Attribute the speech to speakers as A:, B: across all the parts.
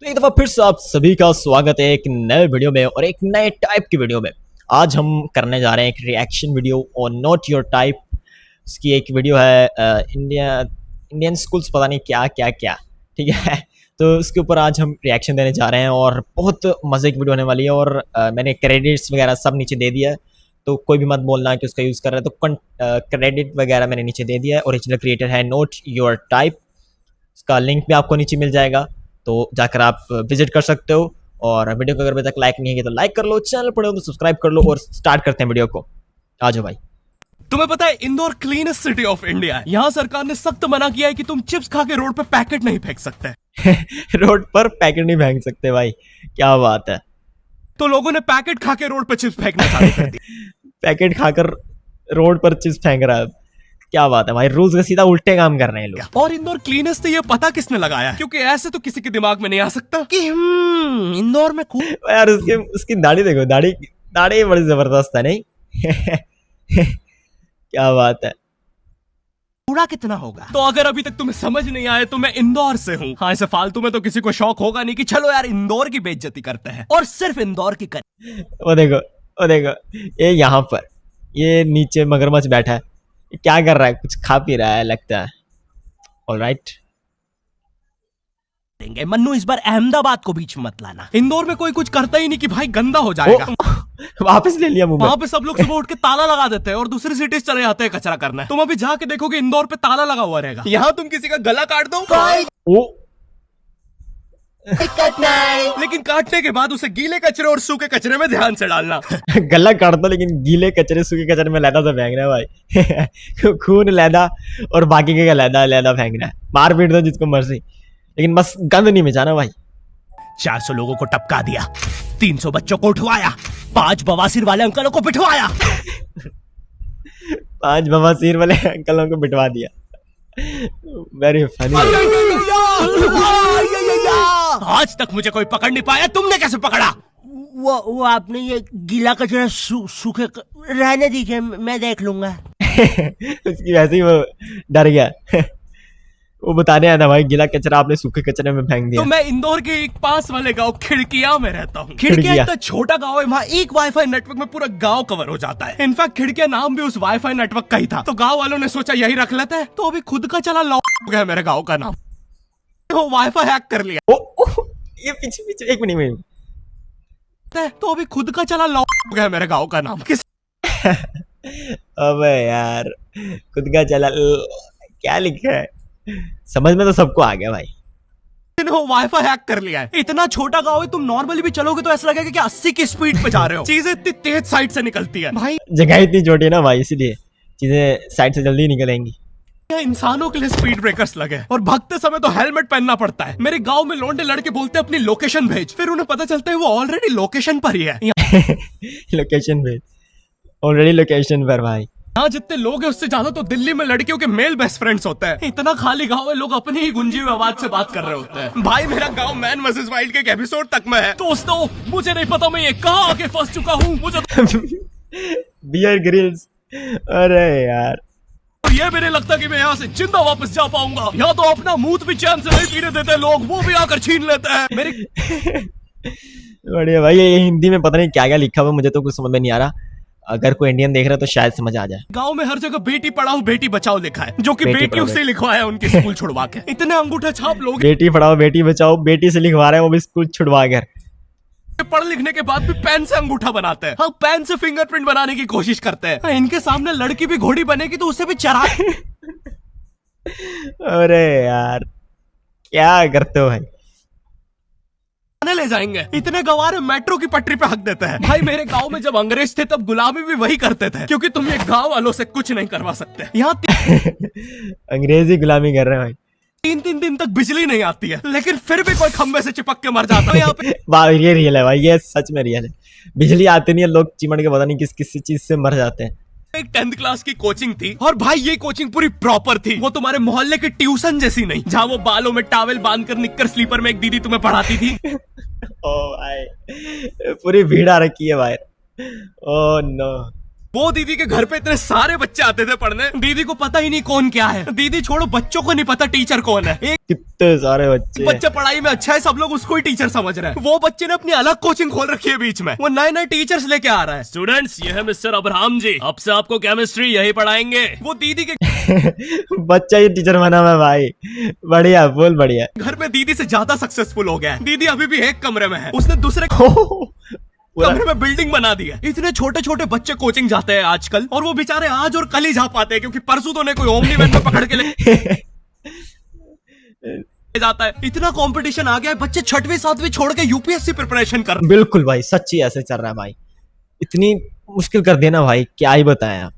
A: एक दफा फिर से आप सभी का स्वागत है एक नए वीडियो में और एक नए टाइप की वीडियो में। आज हम करने जा रहे हैं एक रिएक्शन वीडियो और नॉट योर टाइप। इसकी एक वीडियो है इंडियन स्कूल्स पता नहीं क्या क्या क्या, ठीक है। तो इसके ऊपर आज हम रिएक्शन देने जा रहे हैं और बहुत मज़े की वीडियो होने वाली है। और मैंने क्रेडिट्स वगैरह सब नीचे दे दिया है, तो कोई भी मत बोलना कि उसका यूज़ कर रहा है। तो क्रेडिट वगैरह मैंने नीचे दे दिया है। ओरिजिनल क्रिएटर है नॉट योर टाइप, इसका लिंक भी आपको नीचे मिल जाएगा, तो जाकर आप विजिट कर सकते हो। और वीडियो को अगर अभी तक लाइक नहीं है तो लाइक कर लो, चैनल पर हो तो सब्सक्राइब कर लो और स्टार्ट करते हैं वीडियो को। आ जाओ भाई।
B: तुम्हें पता है Indore cleanest city of India है। यहाँ सरकार ने सख्त मना किया है कि तुम चिप्स खा के रोड पे पैकेट नहीं फेंक सकते।
A: रोड पर पैकेट नहीं फेंक सकते भाई, क्या बात है।
B: तो लोगों ने पैकेट खा के रोड पे चिप्स फेंकना चालू कर दिया।
A: पैकेट खाकर रोड पर चिप्स फेंक रहा है, क्या बात है भाई। रूल्स के सीधा उल्टे काम कर रहे हैं लोग।
B: और इंदौर क्लीनेस्ट से ये पता किसने लगाया है, क्योंकि ऐसे तो किसी के दिमाग में नहीं आ सकता कि इंदौर में
A: यार उसकी दाढ़ी देखो, दाढ़ी बड़ी जबरदस्त है नहीं। क्या बात है।
B: कूड़ा कितना होगा। तो अगर अभी तक तुम्हें समझ नहीं आया तो मैं इंदौर से हूँ। हाँ, ऐसे फालतू में तो किसी को शौक होगा नहीं कि चलो यार इंदौर की बेइज्जती करते हैं, और सिर्फ इंदौर की कर।
A: वो देखो ये यहाँ पर ये नीचे मगरमच्छ बैठा है, ये क्या कर रहा है, कुछ खा पी रहा है लगता है। ऑलराइट,
B: मन्नू इस बार अहमदाबाद को बीच में मत लाना। इंदौर में कोई कुछ करता ही नहीं कि भाई गंदा हो जाएगा।
A: वापस ले लिया मुंह में।
B: वहाँ पे सब लोग सुबह उठ के ताला लगा देते हैं और दूसरी सिटीज चले जाते हैं कचरा करना है। तुम अभी जाके देखोगे इंदौर पे ताला लगा हुआ रहेगा। यहाँ तुम किसी का गला काट दो लेकिन काटने के बाद उसे गीले कचरे और सूखे कचरे में ध्यान से डालना।
A: गला काट दो लेकिन गीले कचरे सूखे कचरे में लैदा सा फेंकना है भाई। खून लैदा और बाकी के लैदा फेंकना है। मार पीट दो जिसको मर्जी, लेकिन बस गंद नहीं मचाना भाई।
B: 400 लोगों को टपका दिया, 300 बच्चों को उठवाया, 5 बवासीर वाले अंकलों को बिठवाया।
A: 5 बवासीर वाले अंकलों को बिठवा दिया। Very funny.
B: आज तक मुझे कोई पकड़ नहीं पाया, तुमने कैसे पकड़ा?
C: वो आपने ये गीला कचरा सूखे रहने दीजिए, मैं देख लूंगा।
A: उसकी वैसे ही वो डर गया। वो बताने आया था भाई, गीला कचरा आपने सूखे कचरे में फेंक दिया।
B: तो मैं इंदौर के एक पास वाले गांव खिड़किया में रहता हूँ। खिड़किया इतना छोटा गांव है, वहाँ एक वाईफाई नेटवर्क में पूरा गांव कवर हो जाता है। इनफैक्ट खिड़किया नाम भी उस वाईफाई नेटवर्क का ही था, तो गांव वालों ने सोचा यही रख लेते हैं। तो अभी खुद का चला लॉक हो गया मेरे गाँव का नाम। वो वाईफाई हैक कर लिया।
A: ये पीछे एक मिनट,
B: तो अभी खुद का चला लॉक हो गया मेरे गाँव का नाम। किस
A: अबे यार, खुद का चला क्या लिखा है, समझ में तो सबको आ गया भाई।
B: वो वाईफाई हैक कर लिया है। इतना छोटा गांव है, तुम नॉर्मली भी चलोगे तो ऐसा लगेगा कि 80 की स्पीड पे जा रहे हो। चीजें इतनी तेज साइड से निकलती है भाई।
A: जगह इतनी छोटी है ना भाई, इसीलिए चीजें साइड से जल्दी निकलेंगी।
B: इंसानों के लिए स्पीड ब्रेकर्स लगे और भागते समय तो हेलमेट पहनना पड़ता है। मेरे गांव में लौंडे लड़के बोलते हैं अपनी लोकेशन भेज, फिर उन्हें पता चलता है वो ऑलरेडी लोकेशन पर ही है।
A: लोकेशन भेज, ऑलरेडी लोकेशन पर भाई।
B: यहाँ जितने लोग हैं उससे ज्यादा तो दिल्ली में लड़कियों के मेल बेस्ट फ्रेंड्स होते हैं। इतना खाली गांव है, लोग अपनी ही गुंजी हुई आवाज से बात कर रहे होते हैं। भाई मेरा गांव मैन वर्सेस वाइल्ड के एक एपिसोड तक में है। दोस्तों मुझे नहीं पता मैं ये कहाँ आके फंस चुका हूँ। मुझे
A: बियर ग्रिल्स, अरे यार
B: ये भी नहीं लगता कि मैं यहाँ से जिंदा वापस जा पाऊंगा। यहाँ तो अपना मूत भी चैन से नहीं पीने देते लोग, वो भी आकर छीन लेते हैं मेरे।
A: बढ़िया भाई, ये हिंदी में पता नहीं क्या क्या लिखा हुआ, मुझे तो कुछ समझ में नहीं आ रहा। अगर कोई इंडियन देख रहा है तो शायद समझ आ जाए।
B: गांव में हर जगह बेटी पढ़ाओ बेटी बचाओ लिखा है, जो कि बेटियों से लिखवाया उनके स्कूल छुड़वा के। इतने अंगूठा छाप लोग
A: बेटी पढ़ाओ बेटी बचाओ बेटी से लिखवा रहे हैं, वो भी स्कूल छुड़वा कर।
B: पढ़ लिखने के बाद भी पेन से अंगूठा बनाते हैं। हाँ, पेन से फिंगरप्रिंट बनाने की कोशिश करते हैं। इनके सामने लड़की भी घोड़ी बनेगी तो उसे भी चरा।
A: अरे यार क्या करते हो भाई,
B: ले जाएंगे। इतने गवारे मेट्रो की पटरी पे हक देते हैं। भाई मेरे गांव में जब अंग्रेज थे तब गुलामी भी वही करते थे, क्योंकि तुम ये गांव वालों से कुछ नहीं करवा सकते। यहाँ
A: अंग्रेजी गुलामी कर रहे हैं भाई।
B: 3 दिन तक बिजली नहीं आती है, लेकिन फिर भी कोई खंबे से चिपक के मर जाता है यहाँ पे।
A: ये रियल है भाई, ये सच में रियल है। बिजली आती नहीं है, लोग चिमट के पता नहीं किस चीज से मर जाते हैं।
B: एक 10th क्लास की कोचिंग थी, और भाई ये कोचिंग पूरी प्रॉपर थी। वो तुम्हारे मोहल्ले की ट्यूशन जैसी नहीं, जहाँ वो बालों में टॉवेल बांधकर निक्कर स्लीपर में एक दीदी तुम्हें पढ़ाती थी।
A: ओ भाई पूरी भीड़ आ रखी है भाई। Oh no.
B: वो दीदी के घर पे इतने सारे बच्चे आते थे पढ़ने, दीदी को पता ही नहीं कौन क्या है। दीदी छोड़ो, बच्चों को नहीं पता टीचर कौन है। एक
A: कितने सारे बच्चे।
B: बच्चा पढ़ाई में अच्छा है, सब लोग उसको ही टीचर समझ रहे हैं। वो बच्चे ने अपनी अलग कोचिंग खोल रखी है बीच में, वो नए नए टीचर्स लेके आ रहा है। स्टूडेंट्स, ये है मिस्टर अब्राहम जी, अब से आपको केमिस्ट्री यही पढ़ाएंगे। वो दीदी के
A: बच्चा ही टीचर बना हुआ है भाई, बढ़िया, फुल बढ़िया।
B: घर में दीदी से ज्यादा सक्सेसफुल हो गया है। दीदी अभी भी एक कमरे में है, उसने दूसरे कमरे में बिल्डिंग बना दी है। इतने छोटे छोटे बच्चे कोचिंग जाते हैं आजकल, और वो बेचारे आज और कल ही जा पाते हैं, क्योंकि परसों तो उन्हें कोई ओमनी वैन में पकड़ के ले जाता है। इतना कंपटीशन आ गया है, बच्चे 6वीं 7वीं छोड़ के यूपीएससी प्रिपरेशन कर
A: बिल्कुल भाई, सच्ची ऐसे चल रहा है भाई, इतनी मुश्किल कर देना भाई, क्या ही बताएं आप।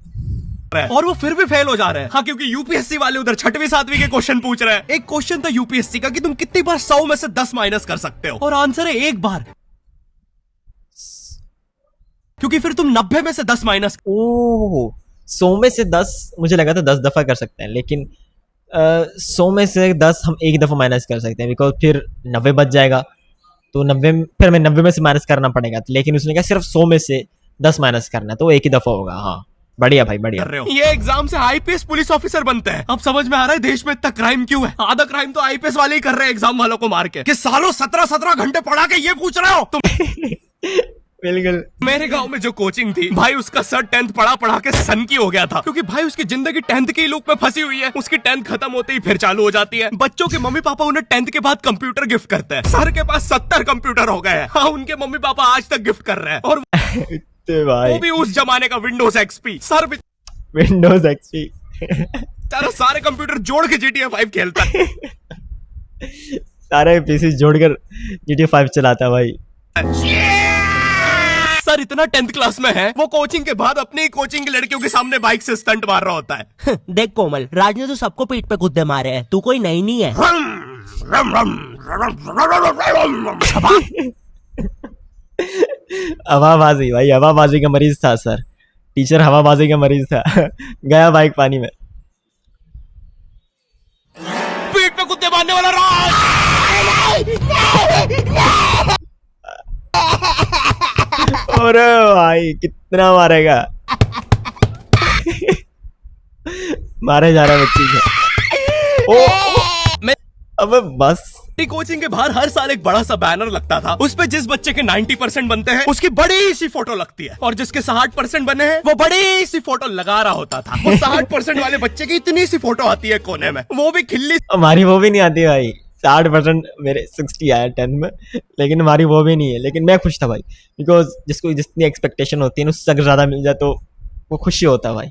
B: रहे हैं, और वो फिर भी फेल हो जा रहे हैं। हाँ, क्योंकि यूपीएससी वाले उधर 6वीं 7वीं के क्वेश्चन पूछ रहे हैं। एक क्वेश्चन था यूपीएससी का कि तुम कितनी बार 100 में से 10 माइनस कर सकते हो, और आंसर है एक बार, क्योंकि फिर तुम 90 में से 10 माइनस।
A: ओह, 100 में से 10 मुझे लगा था 10 दफा कर सकते हैं, लेकिन 100 में से 10 हम एक दफा माइनस कर सकते हैं, बिकॉज फिर 90 बच जाएगा, तो 90 फिर हमें 90 में से माइनस करना पड़ेगा, लेकिन उसने कहा सिर्फ 100 में से 10 माइनस करना है, तो एक ही दफा होगा। हाँ, बढ़िया भाई, बढ़िया।
B: ये एग्जाम से आईपीएस पुलिस ऑफिसर बनते हैं। अब समझ में आ रहा है देश में इतना क्राइम क्यों है। आधा क्राइम तो आईपीएस वाले ही कर रहे हैं एग्जाम वालों को मार के, कि सालों 17-17 घंटे पढ़ा के ये पूछ रहे हो तुम।
A: बिल्कुल।
B: मेरे गांव में जो कोचिंग थी भाई, उसका सर 10th पढ़ा के सन की हो गया था, क्योंकि भाई उसकी जिंदगी 10th की लूप में फंसी हुई है। उसकी 10th खत्म होते ही फिर चालू हो जाती है। बच्चों के मम्मी पापा उन्हें 10th के बाद कंप्यूटर गिफ्ट करते हैं। सर के पास 70 कंप्यूटर हो गए हैं। हाँ, उनके मम्मी पापा आज तक गिफ्ट कर रहे हैं, और
A: भाई
B: वो भी उस जमाने का विंडोज एक्सपी। सर भी
A: विंडोज एक्सपी
B: सारे कंप्यूटर जोड़ के GTA 5 खेलता है।
A: सारे पीसी जोड़कर GTA 5 चलाता है भाई।
B: सर इतना 10th क्लास में है, वो कोचिंग के बाद अपनी कोचिंग की लड़कियों के सामने बाइक से स्टंट मार रहा होता है।
C: देख कोमल, राज ने तो सबको पीठ पे कुत्ते मारे हैं, तू कोई नई नहीं है।
A: हवाबाजी भाई, हवाबाजी का मरीज था सर, टीचर हवाबाजी का मरीज था। गया बाइक पानी में।
B: पीठ पे कुत्ते मारने वाला राज।
A: अरे भाई, कितना मारेगा। मारे जा रहा है बच्ची को।
B: मैं
A: अबे बस।
B: कोचिंग के बाहर हर साल एक बड़ा सा बैनर लगता था, उस पे जिस बच्चे के 90% बनते हैं उसकी बड़ी सी फोटो लगती है, और जिसके 60% बने हैं वो बड़ी सी फोटो लगा रहा होता था। वो 60% वाले बच्चे की इतनी सी फोटो आती है कोने में, वो भी खिल्ली।
A: हमारी वो भी नहीं आती भाई, 60%, मेरे 60 आया 10 में, लेकिन हमारी वो भी नहीं है। लेकिन मैं खुश था भाई, बिकॉज जिसको जितनी एक्सपेक्टेशन होती है ना, उससे अगर ज्यादा मिल जाए तो वो खुशी होता है भाई।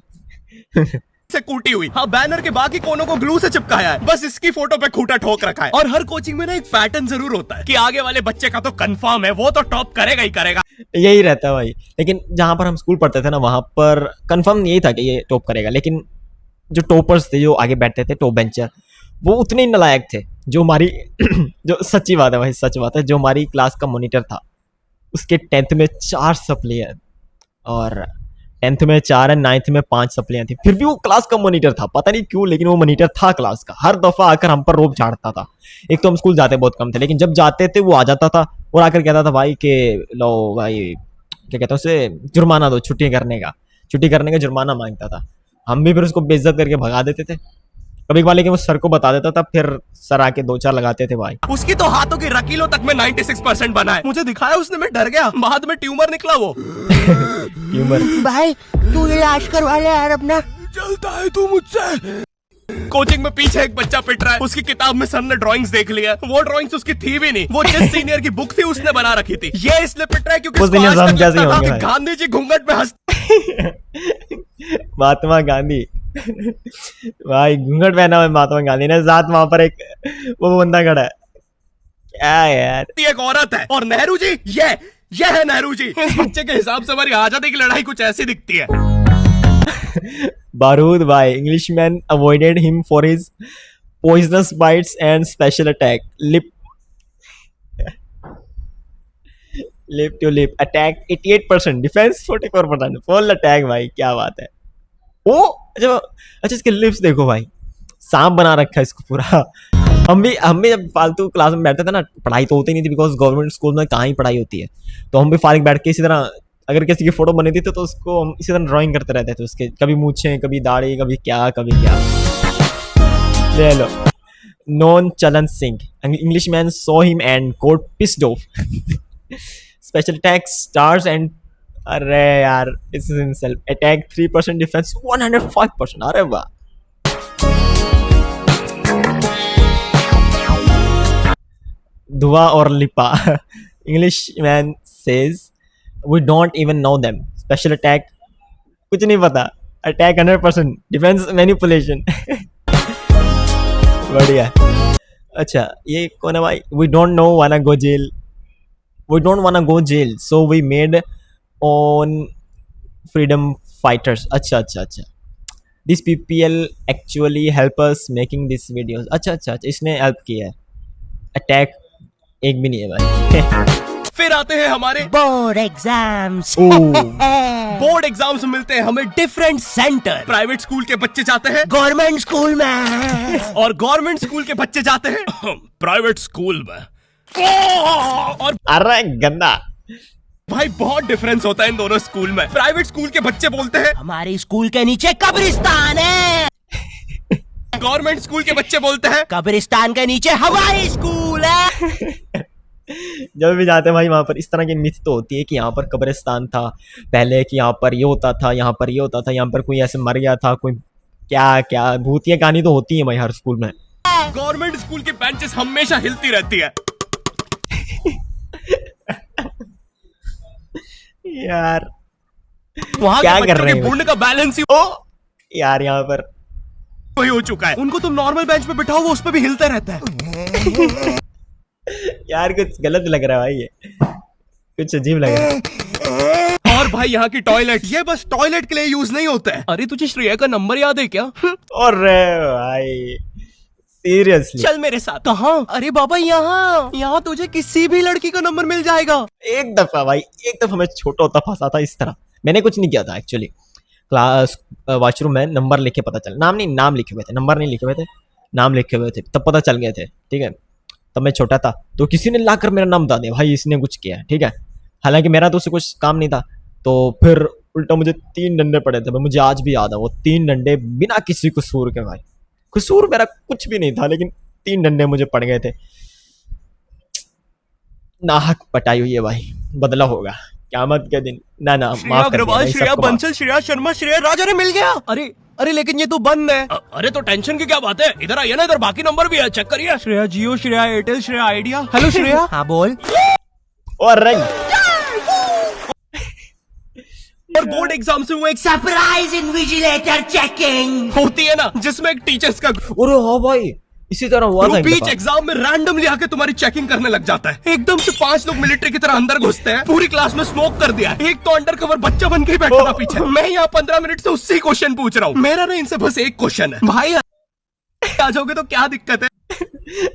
B: से कूटी हुई। हाँ, बैनर के बाकी कोनों को ग्लू से चिपकाया है, बस इसकी फोटो पे खूंटा ठोक रखा है। और हर कोचिंग में ना एक पैटर्न जरूर होता है कि आगे वाले बच्चे का तो कंफर्म है, वो तो टॉप करेगा ही करेगा।
A: यही रहता है भाई। लेकिन जहां पर हम स्कूल पढ़ते थे ना, वहां पर कंफर्म यही था कि ये टॉप करेगा, लेकिन जो टॉपर्स थे, जो आगे बैठते थे, टॉप बेंचर, वो उतने ही नालायक थे। जो हमारी जो सच्ची बात है भाई, सच बात है, जो हमारी क्लास का मॉनिटर था, उसके 10th में 4 सप्लियां, और 10th में 4 है, 9th में 5 सप्लियां थी, फिर भी वो क्लास का मॉनिटर था। पता नहीं क्यों, लेकिन वो मॉनिटर था क्लास का। हर दफा आकर हम पर रोब झाड़ता था। एक तो हम स्कूल जाते बहुत कम थे, लेकिन जब जाते थे वो आ जाता था और आकर कहता था भाई कि लो भाई, क्या कहते हैं उसे, जुर्माना दो, छुट्टी करने का जुर्माना मांगता था। हम भी फिर उसको बेइज्जत करके भगा देते थे कभी कभार, लेकिन वो सर को बता देता था, फिर सर आके 2-4 लगाते थे भाई।
B: उसकी तो हाथों की रकीलों तक में 96% बना है। मुझे दिखाया उसने, मैं डर गया, बाद में ट्यूमर निकला वो।
A: ट्यूमर।
C: भाई तू इलाज करवा ले यार अपना।
B: जलता है तू मुझसे। कोचिंग में पीछे एक बच्चा पिट रहा है, उसकी किताब में सर ने ड्राइंग्स देख लिया। वो ड्राइंग्स उसकी थी भी नहीं, वो जिस सीनियर की बुक थी उसने बना रखी थी। ये इसलिए पिट रहा है क्योंकि
A: उस दिन
B: इसको आज
A: हम
B: तक
A: कैसे
B: लगता था
A: होंगे
B: कि
A: भाई?
B: गांधी जी घूंघट में हंस।
A: महात्मा गांधी भाई, घूंघट पहना हुआ है महात्मा गांधी ने, साथ वहां पर एक वो बंदा खड़ा है। क्या यार,
B: एक औरत है, और नेहरू जी, ये है नेहरू जी। इस बच्चे के हिसाब से हमारी आजादी की लड़ाई कुछ ऐसी दिखती है।
A: बारूद भाई, Englishman avoided him for his poisonous bites and special attack. Lip to lip attack 88%, defense 44%, full attack भाई, क्या बात है। ओ अच्छा इसके लिप्स देखो भाई, सांप बना रखा है इसको पूरा। हम भी जब फालतू क्लास में बैठते थे ना, पढ़ाई तो होती नहीं थी, बिकॉज गवर्नमेंट स्कूल में कहाँ ही पढ़ाई होती है, तो हम भी फारिग बैठ के इसी तरह अगर किसी की फोटो बनी थी तो उसको हम इसी तरह ड्राइंग करते रहते थे उसके, कभी मूछें, कभी दाढ़ी, कभी क्या कभी क्या। ले लो। Nonchalant Singh, Englishman saw him and got pissed off. Special attack stars and, अरे यार this is himself, attack 3% defence 105%, अरे वाह। धुआ और लिपा, Englishman says we don't even know them, special attack कुछ नहीं पता, अटैक 100%, डिफेंस मैनिपुलेशन। बढ़िया। अच्छा ये कौन है भाई? वी डोंट नो वाना go jail, we don't wanna go jail so we made on freedom fighters. अच्छा अच्छा अच्छा, this people actually help us making this videos. अच्छा अच्छा अच्छा, इसने हेल्प किया है। अटैक एक भी नहीं है भाई।
B: फिर आते हैं हमारे
C: बोर्ड एग्जाम्स।
B: बोर्ड एग्जाम्स मिलते हैं हमें डिफरेंट सेंटर। प्राइवेट स्कूल के बच्चे जाते हैं
C: गवर्नमेंट स्कूल में
B: और गवर्नमेंट स्कूल के बच्चे जाते हैं प्राइवेट स्कूल में। और
A: अरे गंदा।
B: भाई बहुत डिफरेंस होता है इन दोनों स्कूल में। प्राइवेट स्कूल के बच्चे बोलते हैं
C: हमारे स्कूल के नीचे कब्रिस्तान है,
B: गवर्नमेंट स्कूल के बच्चे बोलते हैं
C: कब्रिस्तान के नीचे हमारी स्कूल है।
A: जब भी जाते हैं भाई वहां पर इस तरह की मिथ तो होती है कि यहाँ पर कब्रिस्तान था पहले, कि यहाँ पर ये होता था, यहाँ पर ये होता था, यहाँ पर कोई ऐसे मर गया था, कोई क्या क्या भूतिया कहानी तो होती है भाई हर स्कूल में।
B: गवर्नमेंट स्कूल की बेंचेस हमेशा हिलती रहती है।
A: यार
B: वहाँ
A: क्या
B: के
A: कर
B: बच्चों
A: रहे
B: के
A: हैं
B: मुंड का बैलेंस ही
A: यार यहाँ पर
B: वही हो चुका है। उनको तुम नॉर्मल बेंच पे बिठाओ वो उस पे भी हिलता रहता है।
A: यार कुछ गलत लग रहा है भाई, ये कुछ अजीब लग रहा है।
B: और भाई यहाँ की टॉयलेट ये बस टॉयलेट के लिए यूज नहीं होता है। अरे तुझे श्रेया का नंबर याद है क्या?
A: और भाई सीरियसली
B: चल मेरे साथ। कहाँ? अरे बाबा यहाँ यहाँ तुझे किसी भी लड़की का नंबर मिल जाएगा।
A: एक दफा भाई, एक दफा मैं छोटा होता फंसा था इस तरह। मैंने कुछ नहीं किया था एक्चुअली, क्लास वॉशरूम में नंबर लिखे पता चल, नाम नहीं, नाम लिखे हुए थे, नंबर नहीं लिखे हुए थे, नाम लिखे हुए थे, तब पता चल गए थे। ठीक है, तब मैं छोटा था तो किसी ने लाकर मेरा नाम बता दिया, भाई इसने कुछ किया है। ठीक है, हालांकि मेरा तो उससे कुछ काम नहीं था। तो फिर उल्टा मुझे 3 डंडे पड़े थे, मुझे आज भी याद है वो 3 डंडे बिना किसी कसूर के। भाई कसूर मेरा कुछ भी नहीं था लेकिन 3 डंडे मुझे पड़ गए थे। नाहक पटाई हुई है भाई, बदला होगा क़यामत के दिन। ना ना
B: श्रेया
A: माफ कर
B: अग्रवाल,
A: दिया,
B: श्रेया
A: सबको माफ।
B: बंसल, श्रेया शर्मा, श्रेया राजा ने मिल गया। अरे अरे लेकिन ये तो बंद है। अरे तो टेंशन की क्या बात है, इधर आइए ना, इधर बाकी नंबर भी है, चेक करिए। Shreya Jio, Shreya Airtel, Shreya Idea. Hello Shreya.
C: हाँ बोल।
A: और रंग
B: और बोर्ड एग्जाम से वो एक
C: सरप्राइज इन्विजिलेटर चेकिंग
B: होती है ना जिसमें एक टीचर्स का
A: अरे हाँ भाई इसी तरह हुआ था एक
B: बीच
A: दफा।
B: एग्जाम में रैंडमली आके तुम्हारी चेकिंग करने लग जाता है। एकदम से 5 लोग मिलिट्री की तरह अंदर घुसते हैं, पूरी क्लास में स्मोक कर दिया। एक तो अंडर कवर बच्चा बन के ही बैठा था पीछे। मैं यहाँ 15 मिनट से उससे ही क्वेश्चन पूछ रहा हूँ। मेरा ना इनसे बस एक क्वेश्चन है, भाई आ जाओगे तो क्या दिक्कत है?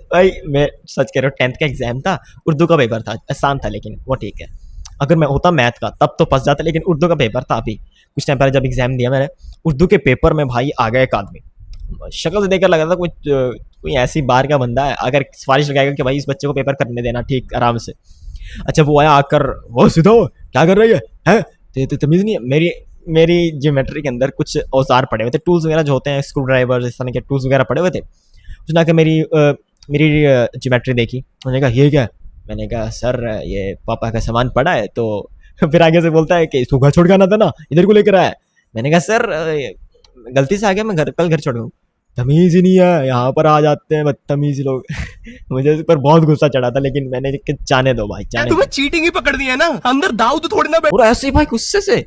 A: भाई मैं सच कह रहा हूँ, 10th का एग्जाम था, उर्दू का पेपर था, आसान था लेकिन वो ठीक है। अगर मैं होता मैथ का तब तो फंस जाता, लेकिन उर्दू का पेपर था। अभी कुछ टाइम पहले जब एग्जाम दिया मैंने, उर्दू के पेपर में भाई आ गया एक आदमी, शक्ल से देखकर लगा था कोई ऐसी बार का बंदा है, अगर सिफारिश लगाएगा कि भाई इस बच्चे को पेपर करने देना ठीक आराम से। अच्छा वो आया आकर, वो सीधा क्या कर रही है तो तमीज़ नहीं है। मेरी ज्योमेट्री के अंदर कुछ औजार पड़े हुए थे, टूल्स वगैरह जो होते हैं, स्क्रू ड्राइवर इस तरह के टूल्स वगैरह पड़े हुए थे। उसने आकर मेरी ज्योमेट्री देखी, उन्होंने कहा ये क्या है? मैंने कहा सर ये पापा का सामान पड़ा है। तो फिर आगे से बोलता है कि इसको घर छोड़ के आना था ना, इधर को लेकर आया। मैंने कहा सर गलती से आ गया, मैं कल घर छोड़ गया। तमीज़ ही नहीं है, यहाँ पर आ जाते हैं बदतमीज लोग। मुझे इस पर बहुत गुस्सा चढ़ा था, लेकिन मैंने कि जाने दो भाई, जाने दो।
B: तुम्हें चीटिंग ही पकड़ दी है ना, अंदर दाऊद थोड़ी ना
A: और ऐसे ही भाई गुस्से से,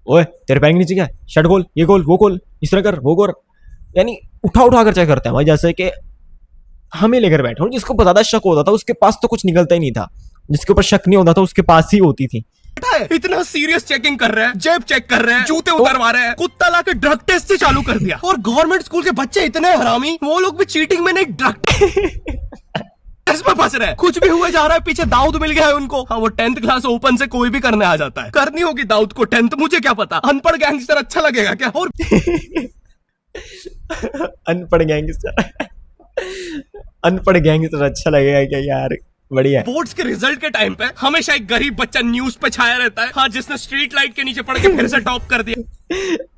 A: ओए तेरे पैर के नीचे क्या है? शर्ट खोल, ये खोल, वो खोल, इस तरह कर, वो कर, यानी उठा कर चेक करते हैं भाई, जैसे कि हम ही लेकर बैठे हो। जिसको ज्यादा शक होता था उसके पास तो कुछ निकलता ही नहीं था, जिसके ऊपर शक नहीं होता था उसके पास ही होती थी।
B: इतना सीरियस चेकिंग कर रहे हैं, जेब चेक कर रहे हैं, जूते उतरवा रहे हैं, कुत्ता लाके ड्रग टेस्ट से चालू कर दिया। और गवर्नमेंट स्कूल के बच्चे इतने हरामी, वो लोग भी चीटिंग में नहीं ड्रग टेस्ट में फंस रहे हैं। कुछ भी हुए जा रहा है, पीछे दाऊद मिल गया है उनको। हाँ वो 10th क्लास ओपन से कोई भी करने आ जाता है, करनी होगी दाऊद को 10th, मुझे क्या पता। अनपढ़ गैंगस्टर अच्छा लगेगा क्या? और
A: अनपढ़ गैंगस्टर अनपढ़ गैंगस्टर अच्छा लगेगा क्या यार? बढ़िया।
B: बोर्ड्स के रिजल्ट के टाइम पे हमेशा एक गरीब बच्चा न्यूज पे छाया रहता है, हाँ, जिसने स्ट्रीट लाइट के नीचे पड़ के फिर से टॉप कर दिया।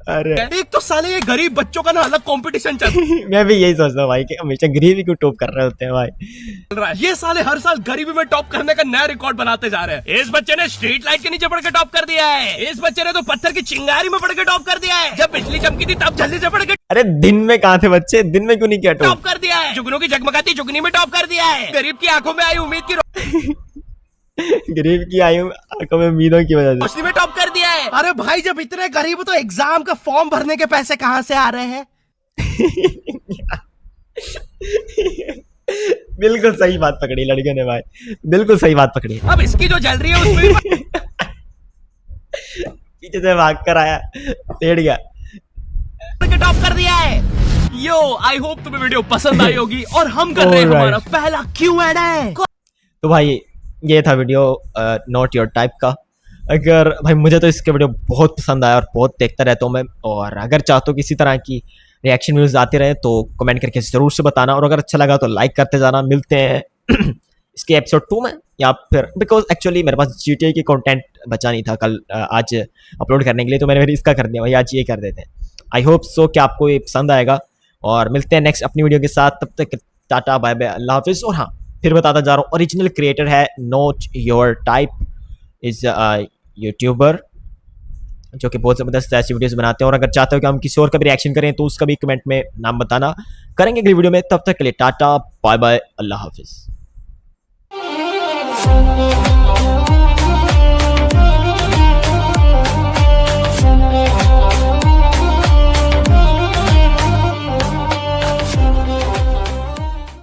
A: अरे
B: एक तो साले ये गरीब बच्चों का ना अलग कंपटीशन चल
A: मैं भी यही सोचता हूँ भाई कि हमेशा गरीबी को टॉप कर रहे होते हैं भाई।
B: रहा है। ये साले हर साल गरीबी में टॉप करने का नया रिकॉर्ड बनाते जा रहे हैं। इस बच्चे ने स्ट्रीट लाइट के नीचे पड़ के टॉप कर दिया है, इस बच्चे ने तो पत्थर की चिंगारी में पड़ के टॉप कर दिया है, जब बिजली चमकी थी तब जल्दी से पड़ के
A: अरे दिन में कहाँ थे बच्चे, दिन में क्यों नहीं किया
B: टॉप कर दिया है, जुगनू की जगमगाती जुगनी में टॉप कर दिया है, गरीब की आंखों में आई उम्मीद की
A: गरीब की आयु आंखों में उम्मीदों की वजह से।
B: रोशनी में टॉप कर दिया है। अरे भाई जब इतने गरीब हो तो एग्जाम का फॉर्म भरने के पैसे कहाँ से आ रहे हैं?
A: बिल्कुल सही बात पकड़ी लड़के ने भाई, बिल्कुल सही बात पकड़ी।
B: अब इसकी जो जल रही है उसमें
A: पीछे से भाग कर आया, लेट गया।
B: टॉप कर दिया है। यो आई होप तुम्हें वीडियो पसंद आई होगी और हम कर रहे हैं हमारा पहला Q&A।
A: तो भाई ये था वीडियो नॉट योर टाइप का। अगर भाई मुझे तो इसके वीडियो बहुत पसंद आया और बहुत देखता रहता हूँ मैं, और अगर चाहते हो किसी तरह की रिएक्शन वीडियोस आते रहे तो कमेंट करके ज़रूर से बताना, और अगर अच्छा लगा तो लाइक करते जाना। मिलते हैं इसके एपिसोड 2 में, या फिर बिकॉज एक्चुअली मेरे पास GTA की कंटेंट बचा नहीं था कल आज अपलोड करने के लिए, तो मैंने फिर इसका कर दिया भाई, आज ये कर देते हैं। आई होप सो कि आपको ये पसंद आएगा, और मिलते हैं नेक्स्ट अपनी वीडियो के साथ। तब तक टाटा बाय बाय, अल्लाह हाफिज़। और हाँ, फिर बताता जा रहा हूँ, ओरिजिनल क्रिएटर है not your type, is YouTuber जो कि बहुत ज़बरदस्त ऐसी वीडियोस बनाते हैं। और अगर चाहते हो कि हम किसी और का भी रिएक्शन करें तो उसका भी कमेंट में नाम बताना, करेंगे अगली वीडियो में। तब तक के लिए टाटा बाय बाय, अल्लाह हाफिज़।